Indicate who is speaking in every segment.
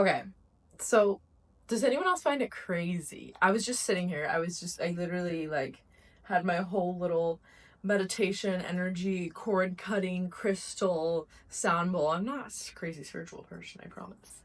Speaker 1: Okay, so does anyone else find it crazy? I was just sitting here. I literally like had my whole little meditation, energy, cord cutting, crystal sound bowl. I'm not a crazy spiritual person, I promise.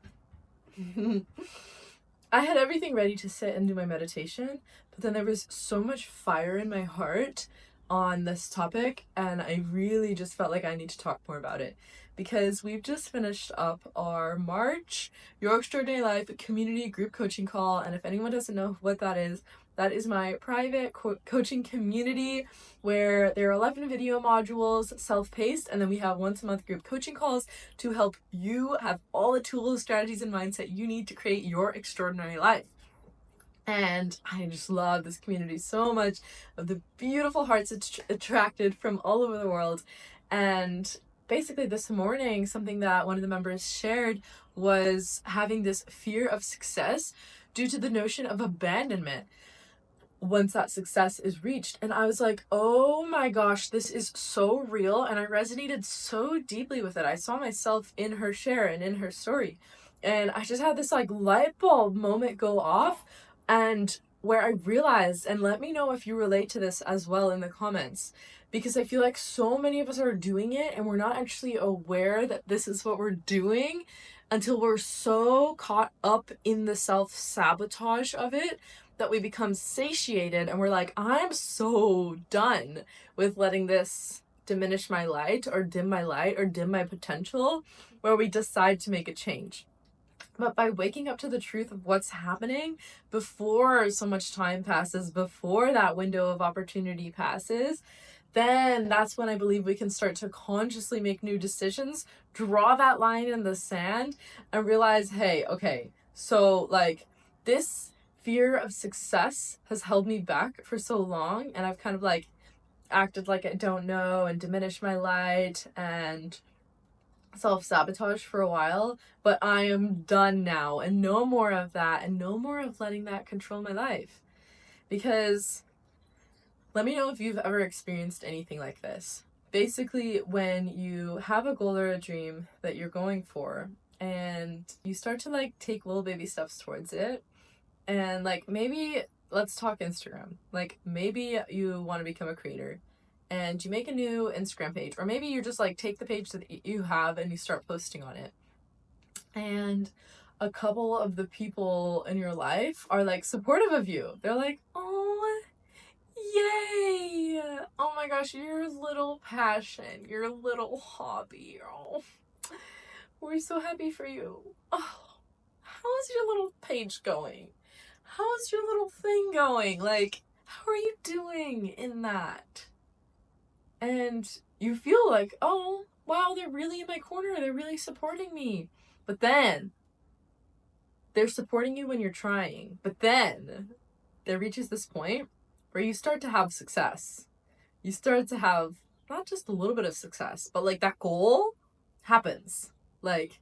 Speaker 1: I had everything ready to sit and do my meditation, but then there was so much fire in my heart on this topic, and I really just felt like I need to talk more about it because we've just finished up our March Your Extraordinary Life community group coaching call. And if anyone doesn't know what that is my private coaching community where there are 11 video modules, self-paced, and then we have once a month group coaching calls to help you have all the tools, strategies, and mindset you need to create your extraordinary life. And I just love this community so much, of the beautiful hearts attracted from all over the world. And basically this morning, something that one of the members shared was having this fear of success due to the notion of abandonment once that success is reached. And I was like, oh my gosh, this is so real. And I resonated so deeply with it. I saw myself in her share and in her story. And I just had this like light bulb moment go off, and where I realized, and let me know if you relate to this as well in the comments, because I feel like so many of us are doing it and we're not actually aware that this is what we're doing until we're so caught up in the self-sabotage of it that we become satiated and we're like, I'm so done with letting this diminish my light or dim my potential, where we decide to make a change. But by waking up to the truth of what's happening before so much time passes, before that window of opportunity passes, then that's when I believe we can start to consciously make new decisions, draw that line in the sand, and realize, hey, okay, so like this fear of success has held me back for so long, and I've kind of like acted like I don't know and diminished my light and self-sabotage for a while, but I am done now, and no more of that, and no more of letting that control my life. Because let me know if you've ever experienced anything like this. Basically, when you have a goal or a dream that you're going for, and you start to like take little baby steps towards it, and like maybe let's talk Instagram. Like maybe you want to become a creator and you make a new Instagram page, or maybe you just like take the page that you have and you start posting on it. And a couple of the people in your life are like supportive of you. They're like, oh, yay! Oh my gosh, your little passion, your little hobby. Oh, we're so happy for you. Oh, how's your little page going? How's your little thing going? Like, how are you doing in that? And you feel like, oh, wow, they're really in my corner. They're really supporting me. But then they're supporting you when you're trying. But then there reaches this point where you start to have success. You start to have not just a little bit of success, but like that goal happens. Like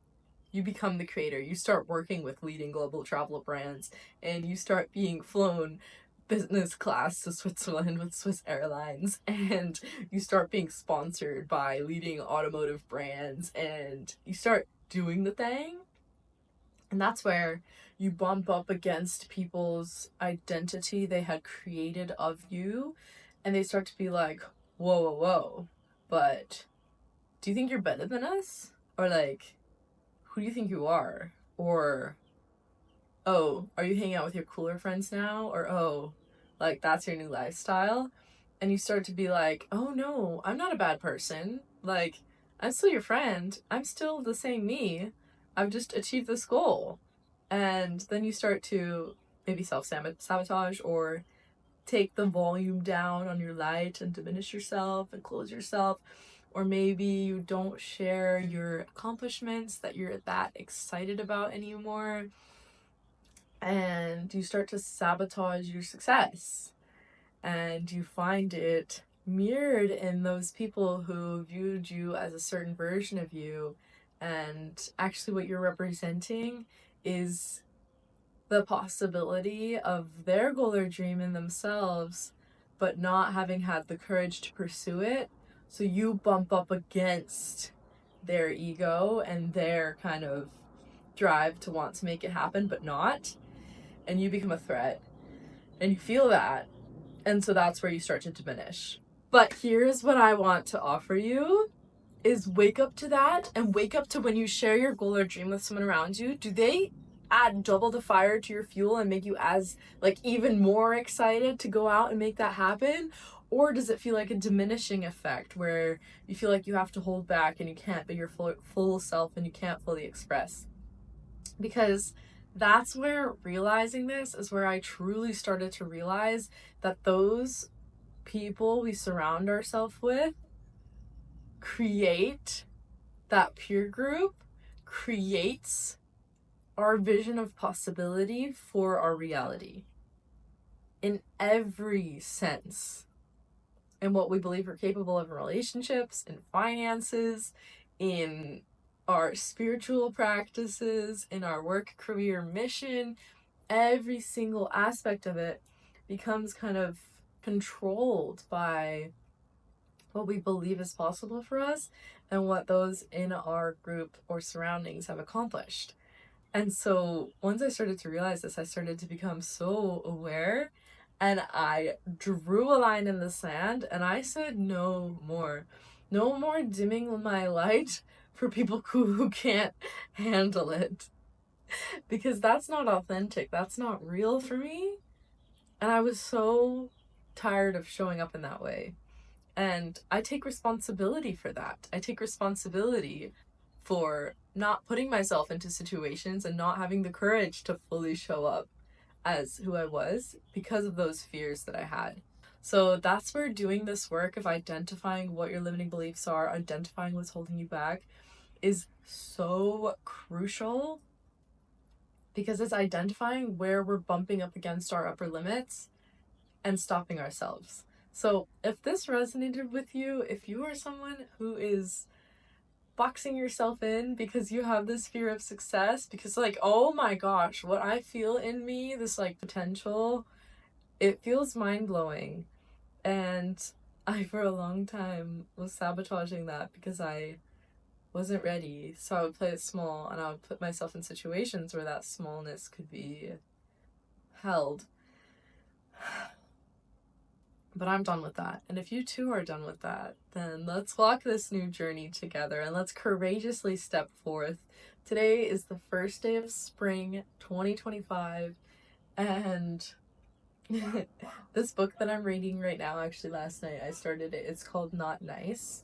Speaker 1: you become the creator. You start working with leading global travel brands, and you start being flown business class to Switzerland with Swiss Airlines, and you start being sponsored by leading automotive brands, and you start doing the thing. And that's where you bump up against people's identity they had created of you, and they start to be like, whoa, whoa, whoa, but do you think you're better than us? Or like, who do you think you are? Or, oh, are you hanging out with your cooler friends now? Or, oh, like that's your new lifestyle? And you start to be like, oh no, I'm not a bad person. Like, I'm still your friend. I'm still the same me. I've just achieved this goal. And then you start to maybe self-sabotage or take the volume down on your light and diminish yourself and close yourself. Or maybe you don't share your accomplishments that you're that excited about anymore, and you start to sabotage your success. And you find it mirrored in those people who viewed you as a certain version of you, and actually what you're representing is the possibility of their goal or dream in themselves, but not having had the courage to pursue it. So you bump up against their ego and their kind of drive to want to make it happen, but not, and you become a threat, and you feel that, and so that's where you start to diminish. But here's what I want to offer you is wake up to that, and wake up to when you share your goal or dream with someone around you. Do they add double the fire to your fuel and make you as like even more excited to go out and make that happen? Or does it feel like a diminishing effect where you feel like you have to hold back and you can't be your full self and you can't fully express? Because that's where realizing this is where I truly started to realize that those people we surround ourselves with create that peer group, creates our vision of possibility for our reality in every sense. And what we believe we're capable of in relationships, in finances, in our spiritual practices, in our work, career, mission, every single aspect of it becomes kind of controlled by what we believe is possible for us and what those in our group or surroundings have accomplished. And so once I started to realize this, I started to become so aware, and I drew a line in the sand and I said no more. No more dimming my light for people who can't handle it. Because that's not authentic. That's not real for me. And I was so tired of showing up in that way. And I take responsibility for that. I take responsibility for not putting myself into situations and not having the courage to fully show up as who I was because of those fears that I had. So that's where doing this work of identifying what your limiting beliefs are, identifying what's holding you back, is so crucial, because it's identifying where we're bumping up against our upper limits and stopping ourselves. So if this resonated with you, if you are someone who is boxing yourself in because you have this fear of success, because like, oh my gosh, what I feel in me, this like potential, it feels mind-blowing. And I for a long time was sabotaging that because I wasn't ready. So I would play it small and I would put myself in situations where that smallness could be held. But I'm done with that. And if you too are done with that, then let's walk this new journey together and let's courageously step forth. Today is the first day of spring 2025, and this book that I'm reading right now, actually last night I started it, it's called Not Nice.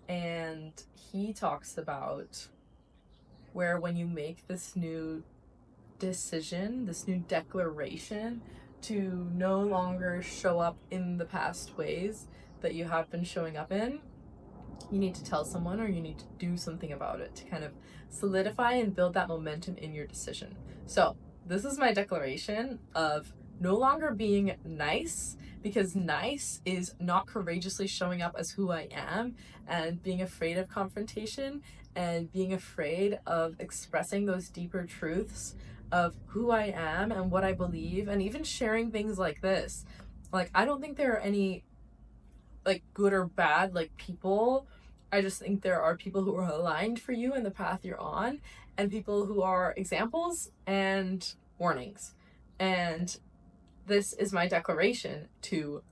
Speaker 1: And he talks about where when you make this new decision, this new declaration to no longer show up in the past ways that you have been showing up in, you need to tell someone or you need to do something about it to kind of solidify and build that momentum in your decision. So this is my declaration of no longer being nice, because nice is not courageously showing up as who I am and being afraid of confrontation and being afraid of expressing those deeper truths of who I am and what I believe, and even sharing things like this. Like, I don't think there are any like good or bad like people. I just think there are people who are aligned for you in the path you're on, and people who are examples and warnings. And this is my declaration to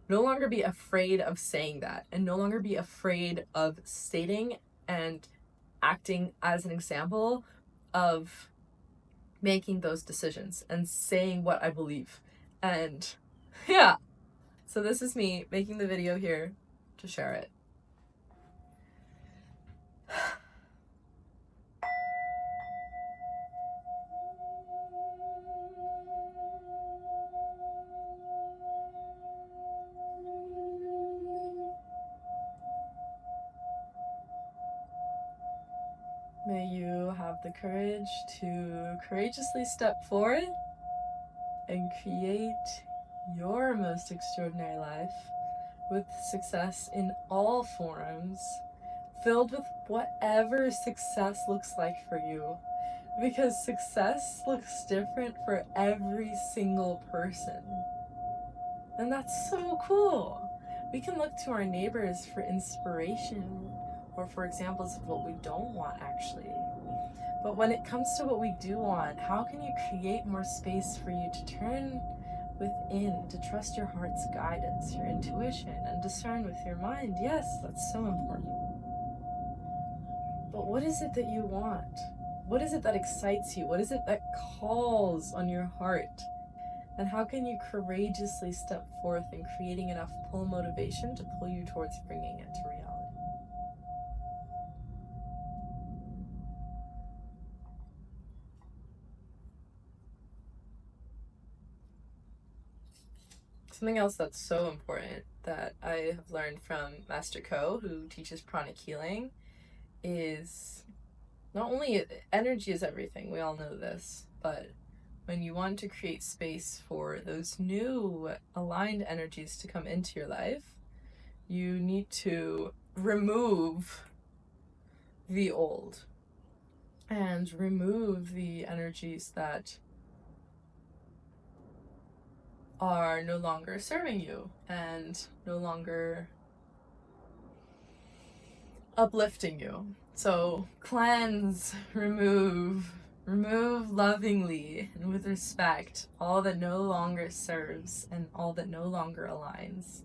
Speaker 1: no longer be afraid of saying that, and no longer be afraid of stating and acting as an example of making those decisions and saying what I believe. And yeah, so this is me making the video here to share it. May you have the courage to courageously step forward and create your most extraordinary life with success in all forms, filled with whatever success looks like for you. Because success looks different for every single person. And that's so cool. We can look to our neighbors for inspiration or for examples of what we don't want, actually. But when it comes to what we do want, how can you create more space for you to turn within, to trust your heart's guidance, your intuition, and discern with your mind? Yes, that's so important. But what is it that you want? What is it that excites you? What is it that calls on your heart? And how can you courageously step forth in creating enough pull motivation to pull you towards bringing it to reality? Something else that's so important that I have learned from Master Ko, who teaches pranic healing, is not only energy is everything, we all know this, but when you want to create space for those new aligned energies to come into your life, you need to remove the old and remove the energies that are no longer serving you and no longer uplifting you. So cleanse, remove lovingly and with respect all that no longer serves and all that no longer aligns.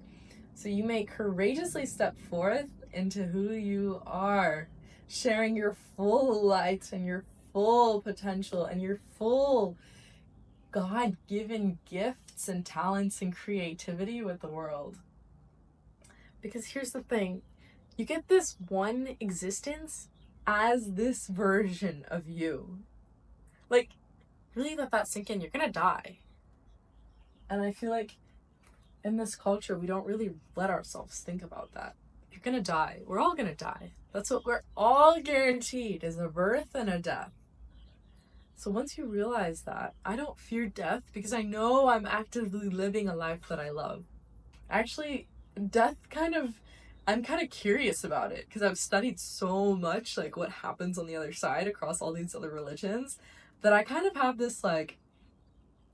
Speaker 1: So you may courageously step forth into who you are, sharing your full light and your full potential and your full God-given gifts and talents and creativity with the world. Because here's the thing, you get this one existence as this version of you. Like, really let that sink in. You're gonna die. And I feel like in this culture, we don't really let ourselves think about that. You're gonna die. We're all gonna die. That's what we're all guaranteed, is a birth and a death. So once you realize that, I don't fear death because I know I'm actively living a life that I love. Actually, death I'm kind of curious about it because I've studied so much like what happens on the other side across all these other religions that I kind of have this like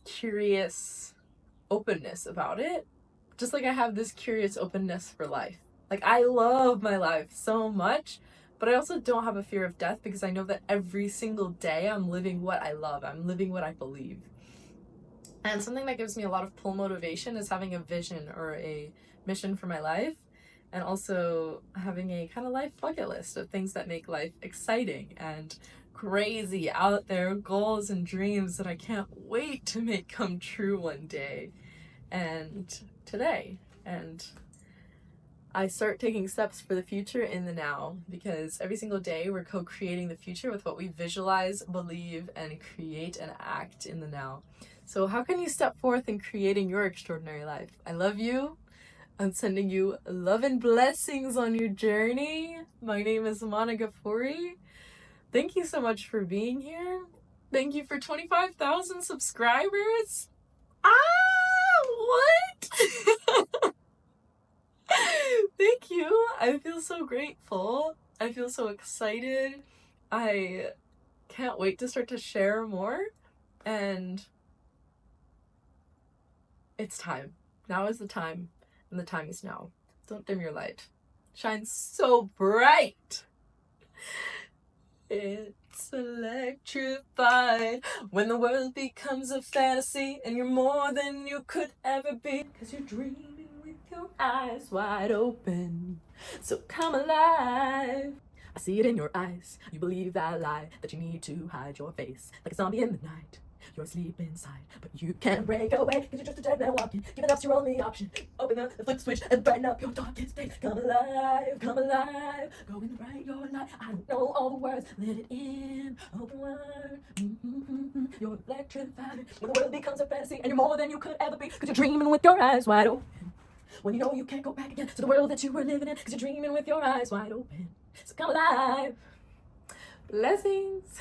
Speaker 1: curious openness about it. Just like I have this curious openness for life. Like, I love my life so much, but I also don't have a fear of death because I know that every single day I'm living what I love. I'm living what I believe. And something that gives me a lot of pull motivation is having a vision or a mission for my life, and also having a kind of life bucket list of things that make life exciting and crazy, out there goals and dreams that I can't wait to make come true one day and today. And I start taking steps for the future in the now, because every single day we're co-creating the future with what we visualize, believe, and create and act in the now. So how can you step forth in creating your extraordinary life? I love you. I'm sending you love and blessings on your journey. My name is Mahna. Thank you so much for being here. Thank you for 25,000 subscribers. What? Thank you. I feel so grateful. I feel so excited. I can't wait to start to share more. And it's time. Now is the time. And the time is now. Don't dim your light. Shine so bright. It's electrified when the world becomes a fantasy and you're more than you could ever be, 'cause you're dreaming with your eyes wide open. So come alive. I see it in your eyes. You believe that lie that you need to hide your face like a zombie in the night. You're asleep inside, but you can't break away, 'cause you're just a dead man walking. Giving up's your only option. Open the flip switch and brighten up your darkest days. Come alive, come alive. Go and write your life. I don't know all the words. Let it in. Open wide. You're electrified when the world becomes a fantasy and you're more than you could ever be, 'cause you're dreaming with your eyes wide open. When you know you can't go back again to the world that you were living in, 'cause you're dreaming with your eyes wide open. So come alive. Blessings.